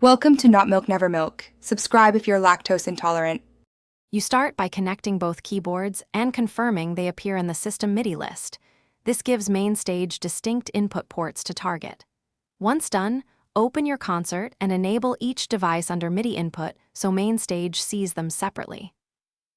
Welcome to Not Milk Never Milk. Subscribe if you're lactose intolerant. You start by connecting both keyboards and confirming they appear in the system MIDI list. This gives Mainstage distinct input ports to target. Once done, open your concert and enable each device under MIDI input so Mainstage sees them separately.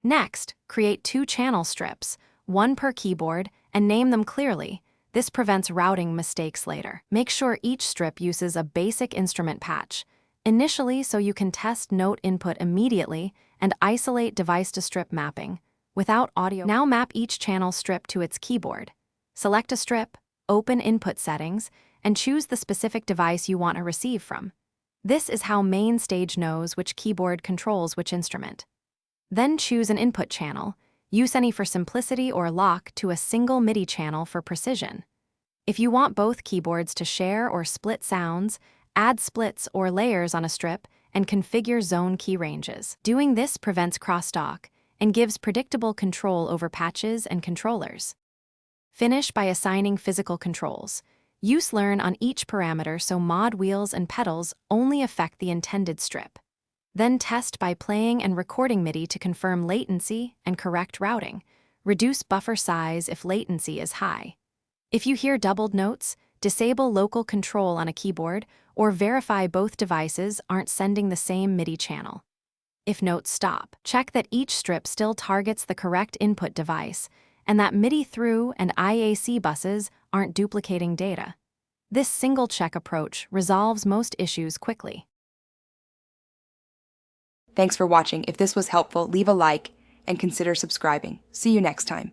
Next, create two channel strips, one per keyboard, and name them clearly. This prevents routing mistakes later. Make sure each strip uses a basic instrument patch, initially so you can test note input immediately and isolate device-to-strip mapping without audio. Now map each channel strip to its keyboard. Select a strip, open input settings, and choose the specific device you want to receive from. This is how Mainstage knows which keyboard controls which instrument. Then choose an input channel. Use any for simplicity or lock to a single MIDI channel for precision. If you want both keyboards to share or split sounds, add splits or layers on a strip and configure zone key ranges. Doing this prevents crosstalk and gives predictable control over patches and controllers. Finish by assigning physical controls. Use learn on each parameter so mod wheels and pedals only affect the intended strip. Then test by playing and recording MIDI to confirm latency and correct routing. Reduce buffer size if latency is high. If you hear doubled notes, disable local control on a keyboard or verify both devices aren't sending the same MIDI channel. If notes stop, check that each strip still targets the correct input device and that MIDI through and IAC buses aren't duplicating data. This single check approach resolves most issues quickly. Thanks for watching. If this was helpful, leave a like and consider subscribing. See you next time.